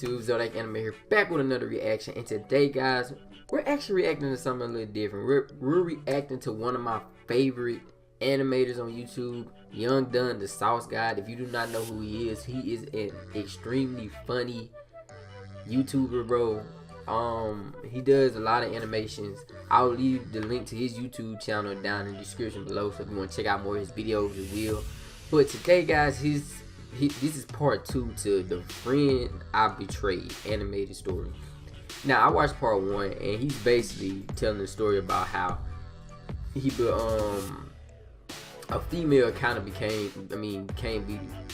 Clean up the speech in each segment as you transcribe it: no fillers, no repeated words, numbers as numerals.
YouTube? Zodac Anime here, back with another reaction. And today, guys, we're actually reacting to something a little different. We're reacting to one of my favorite animators on YouTube, Young Dunn, the Sauce God. If you do not know who he is an extremely funny YouTuber, bro. He does a lot of animations. I'll leave the link to his YouTube channel down in the description below, so if you want to check out more of his videos, you will. But today, guys, this is part 2 to the Friend I Betrayed animated story. Now, I watched part 1, and he's basically telling the story about how a female kind of came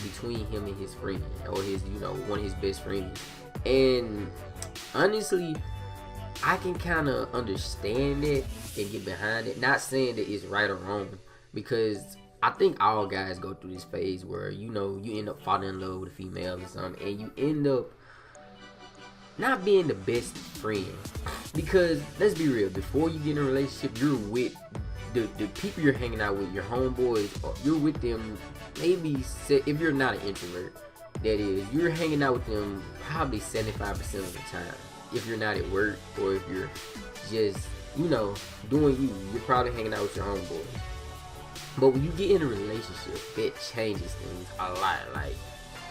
between him and his friend, or his, one of his best friends. And honestly, I can kind of understand it and get behind it. Not saying that it's right or wrong, because I think all guys go through this phase where you end up falling in love with a female or something, and you end up not being the best friend. Because let's be real, before you get in a relationship, you're with the people you're hanging out with, your homeboys, or you're with them. Maybe if you're not an introvert, that is, you're hanging out with them probably 75% of the time. If you're not at work, or if you're just doing you, you're probably hanging out with your homeboys. But when you get in a relationship, it changes things a lot. Like,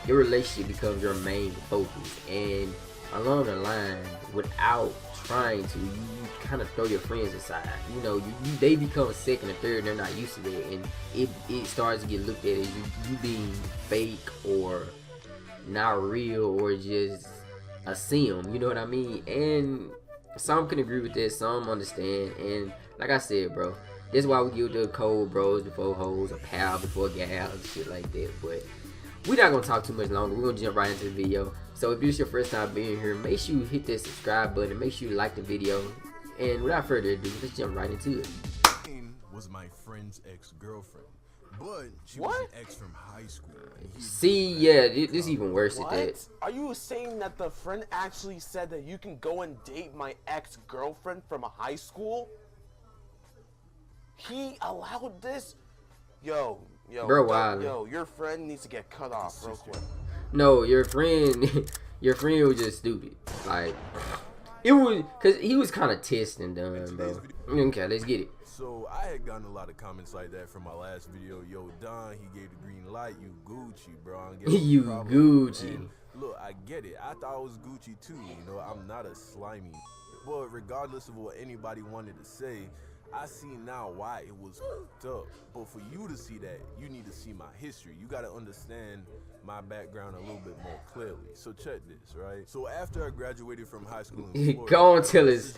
your relationship becomes your main focus, and along the line, without trying to, you kind of throw your friends aside. They become second or third, and they're not used to that, and it starts to get looked at as you being fake or not real, or just a sim. You know what I mean? And some can agree with this, some understand, and like I said, bro, that's why we give the code bros before hoes, a pal before gals, and shit like that. But we're not gonna talk too much longer. We're gonna jump right into the video. So if this is your first time being here, make sure you hit that subscribe button, make sure you like the video, and without further ado, let's jump right into it. Was my friend's ex-girlfriend, but she was an ex from high school. See, yeah, this even worse at that. Are you saying that the friend actually said that you can go and date my ex-girlfriend from high school? He allowed this? Yo, bro, wow. Yo, your friend needs to get cut off real quick. No, your friend was just stupid. Like, it was, cause he was kind of testing Dunn, bro. Okay, let's get it. So I had gotten a lot of comments like that from my last video. Yo, Don, he gave the green light. You Gucci, bro. I don't get you Gucci. And look, I get it. I thought I was Gucci too. I'm not a slimy. But regardless of what anybody wanted to say, I see now why it was fucked up. But for you to see that, you need to see my history. You got to understand my background a little bit more clearly. So check this, right? So after I graduated from high school in Florida, go on, tell us,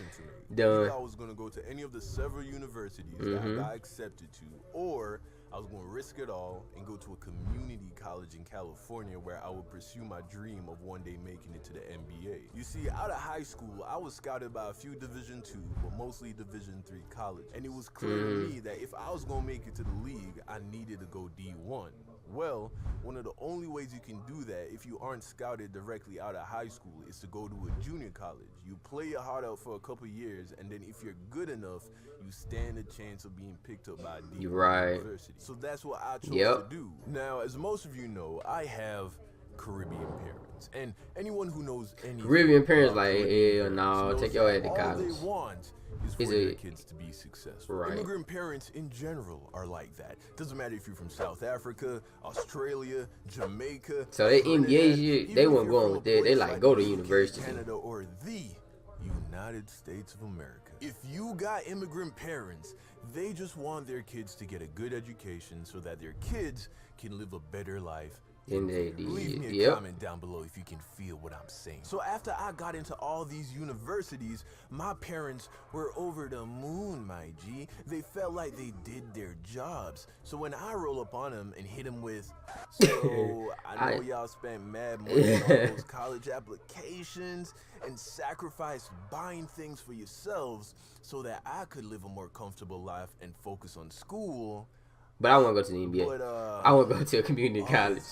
Dunn. I was going to go to any of the several universities that I got accepted to, or I was going to risk it all and go to a community college in California where I would pursue my dream of one day making it to the NBA. You see, out of high school, I was scouted by a few Division II, but mostly Division III college. And it was clear to me that if I was going to make it to the league, I needed to go D1. Well, one of the only ways you can do that if you aren't scouted directly out of high school is to go to a junior college. You play your heart out for a couple years, and then if you're good enough, you stand a chance of being picked up by a D1 university. So that's what I chose to do. Now, as most of you know, I have Caribbean parents, and anyone who knows any Caribbean parents, like, hell no, take your head to college. All they want is for their kids to be successful. Right. Immigrant parents in general are like that. Doesn't matter if you're from South Africa, Australia, Jamaica. So they engage you. They weren't going with that. They like, go to university. Canada or the United States of America. If you got immigrant parents, they just want their kids to get a good education so that their kids can live a better life. Leave me a comment down below if you can feel what I'm saying. So after I got into all these universities, my parents were over the moon, my G. They felt like they did their jobs. So when I roll up on them and hit them with, so I know y'all spent mad money on those college applications and sacrificed buying things for yourselves so that I could live a more comfortable life and focus on school. But I want to go to the NBA. But, I want to go to a community college.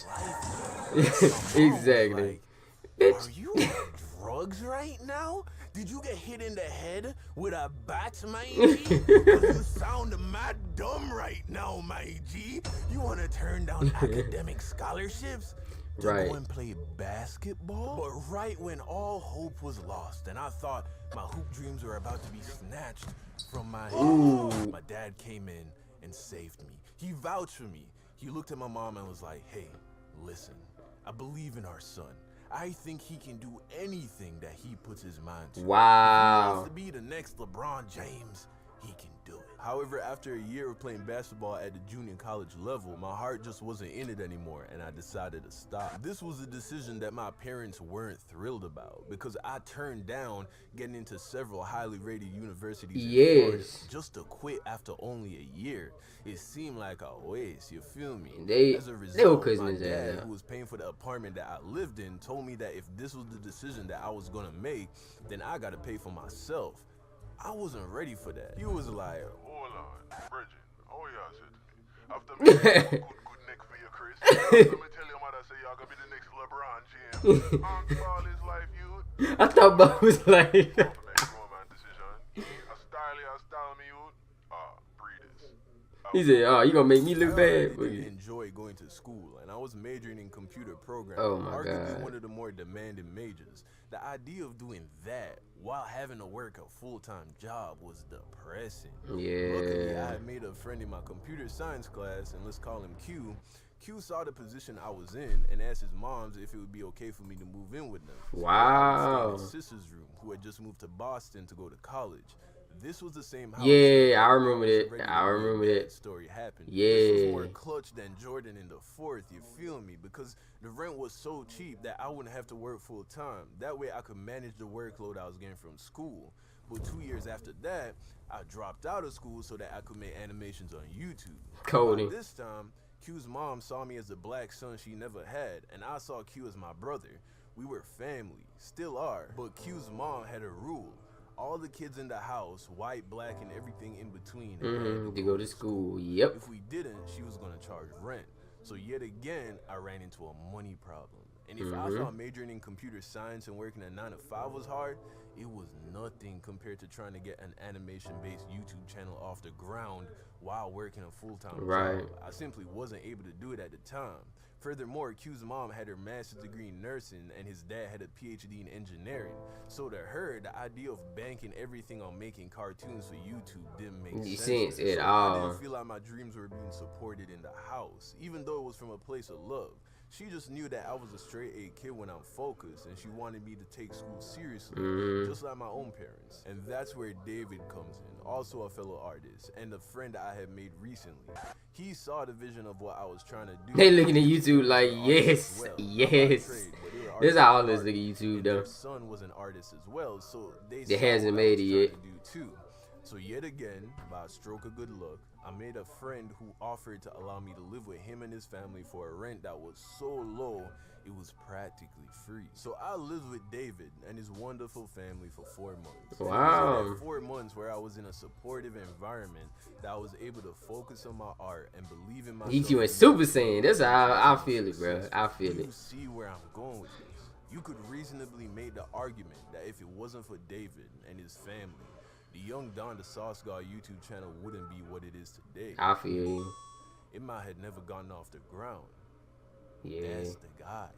Exactly. Like, are you on drugs right now? Did you get hit in the head with a bat, my G? You sound mad dumb right now, my G. You want to turn down academic scholarships? to Right. go and play basketball. But right when all hope was lost and I thought my hoop dreams were about to be snatched from my hands, my dad came in and saved me. He vouched for me. He looked at my mom and was like, hey, listen, I believe in our son. I think he can do anything that he puts his mind to. If he Wow. wants to be the next LeBron James, he can do it. However, after a year of playing basketball at the junior college level, my heart just wasn't in it anymore, and I decided to stop. This was a decision that my parents weren't thrilled about, because I turned down getting into several highly rated universities in Florida Yes. just to quit after only a year. It seemed like a waste, you feel me? As a They were result, cussing my his ass dad, out. who was paying for the apartment that I lived in, told me that if this was the decision that I was gonna make, then I gotta pay for myself. I wasn't ready for that. He was like, hold on, Bridget. Oh yeah, said to me. After me good neck for you, Chris. After me tell your mother say y'all gonna be the next LeBron James. All his life, you. I thought Bob was like. To make a woman decision. A style me, you. Breeders. He said, "Oh, you gonna make me look I bad?" really didn't enjoy going to school, and I was majoring in computer programming. Oh, my arguably God. one of the more demanding majors. The idea of doing that while having to work a full-time job was depressing. Luckily, I Yeah. had made a friend in my computer science class, and let's call him Q. Q saw the position I was in and asked his moms if it would be okay for me to move in with them. So I would stay Wow. in his sister's room, who had just moved to Boston to go to college. This was the same house. Yeah, I where remember was that. ready I to remember make that. story happened. Yeah. This was more clutch than Jordan in the fourth, you feel me? Because the rent was so cheap that I wouldn't have to work full time. That way I could manage the workload I was getting from school. But 2 years after that, I dropped out of school so that I could make animations on YouTube. Coding. By this time, Q's mom saw me as the black son she never had, and I saw Q as my brother. We were family, still are, but Q's mom had a rule. All the kids in the house, white, black, and everything in between, had To go to school. Yep. If we didn't, she was gonna charge rent. So yet again, I ran into a money problem. And if I thought majoring in computer science and working a 9 to 5 was hard, it was nothing compared to trying to get an animation-based YouTube channel off the ground while working a full-time Right. job. I simply wasn't able to do it at the time. Furthermore, Q's mom had her master's degree in nursing and his dad had a PhD in engineering. So to her, the idea of banking everything on making cartoons for YouTube didn't make sense. At So I all. didn't feel like my dreams were being supported in the house, even though it was from a place of love. She just knew that I was a straight A kid when I'm focused, and she wanted me to take school seriously, just like my own parents. And that's where David comes in, also a fellow artist, and a friend I had made recently. He saw the vision of what I was trying to do. They looking at YouTube like, Artists yes, as well. yes. Not by trade, but they were That's artists how all at this heart. look at YouTube And though. their son was an artist as well, so they They saw hasn't what I made was it trying yet. to do too. So yet again, by a stroke of good luck, I made a friend who offered to allow me to live with him and his family for a rent that was so low, it was practically free. So I lived with David and his wonderful family for 4 months. And it was in Wow. that 4 months where I was in a supportive environment that I was able to focus on my art and believe in myself. Eat you in enough Super to Saiyan. That's how I feel it, bro. I feel Do you it. see where I'm going with this? You could reasonably make the argument that if it wasn't for David and his family, the Young Don the Sauce God YouTube channel wouldn't be what it is today. I feel you. It might have never gotten off the ground. Yeah. That's the guy.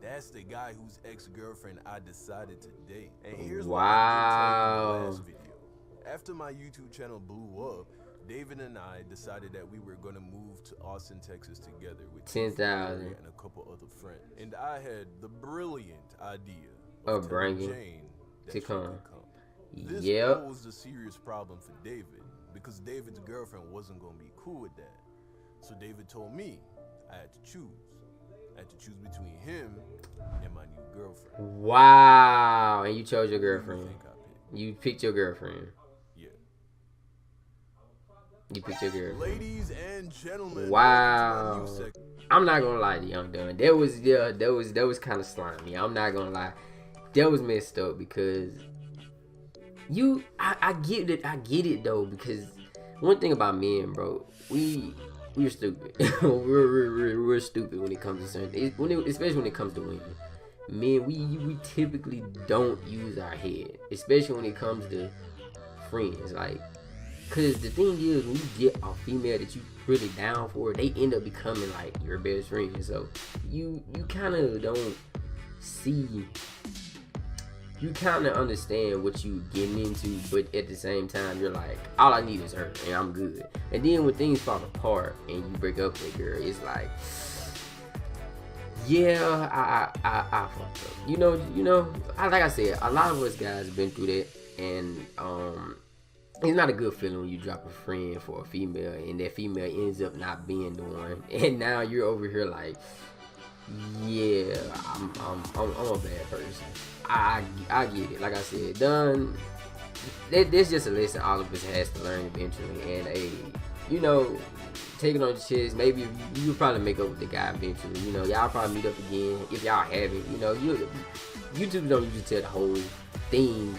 That's the guy whose ex-girlfriend I decided to date. And here's what I did tell you in the last video. After my YouTube channel blew up, David and I decided that we were going to move to Austin, Texas together with 10,000 and a couple other friends. And I had the brilliant idea of telling bringing Jane that to she come. could come. This Yep. posed a serious problem for David because David's girlfriend wasn't going to be cool with that. So David told me I had to choose. I had to choose between him and my new girlfriend. Wow. And you chose your Who do you girlfriend. think I picked? You picked your girlfriend. Yeah. You picked your girlfriend. Ladies and gentlemen, Wow. welcome to my new section. I'm not gonna lie to you, I'm done. That was kind of slimy. I'm not gonna lie. That was messed up because I get it though, because one thing about men, bro, we're stupid. we're stupid when it comes to certain, especially when it comes to women. Men, we typically don't use our head, especially when it comes to friends. Like, Cause the thing is, when you get a female that you really down for, they end up becoming like your best friend. So you kind of don't see, you kind of understand what you getting into, but at the same time, you're like, all I need is her, and I'm good. And then when things fall apart and you break up with a girl, it's like, yeah, I fucked up. You know, like I said, a lot of us guys have been through that, and it's not a good feeling when you drop a friend for a female, and that female ends up not being the one, and now you're over here like, yeah, I'm a bad person. I get it. Like I said, done. This just a lesson all of us has to learn eventually, and you know, take it on the chest. Maybe you'll probably make up with the guy eventually. You know, y'all probably meet up again if y'all haven't. You know, YouTube don't usually tell the whole thing,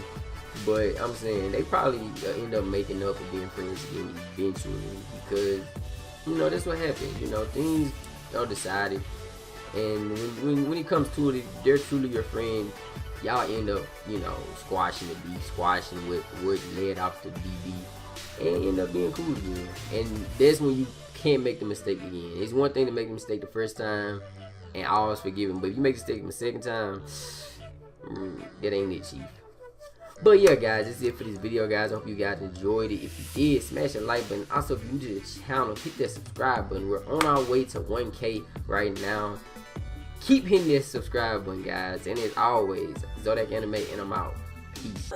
but I'm saying they probably end up making up and being friends again eventually, because you know that's what happens. You know, things are decided, and when it comes to it, they're truly your friend. Y'all end up, you know, squashing the beef, squashing what led off the DB, and end up being cool again. And that's when you can't make the mistake again. It's one thing to make the mistake the first time and always forgive him, but if you make the mistake the second time, that ain't it, chief. But yeah, guys, that's it for this video, guys. I hope you guys enjoyed it. If you did, smash the like button. Also, if you're new to the channel, hit that subscribe button. We're on our way to 1K right now. Keep hitting that subscribe button, guys. And as always, Zodac Anime, and I'm out. Peace.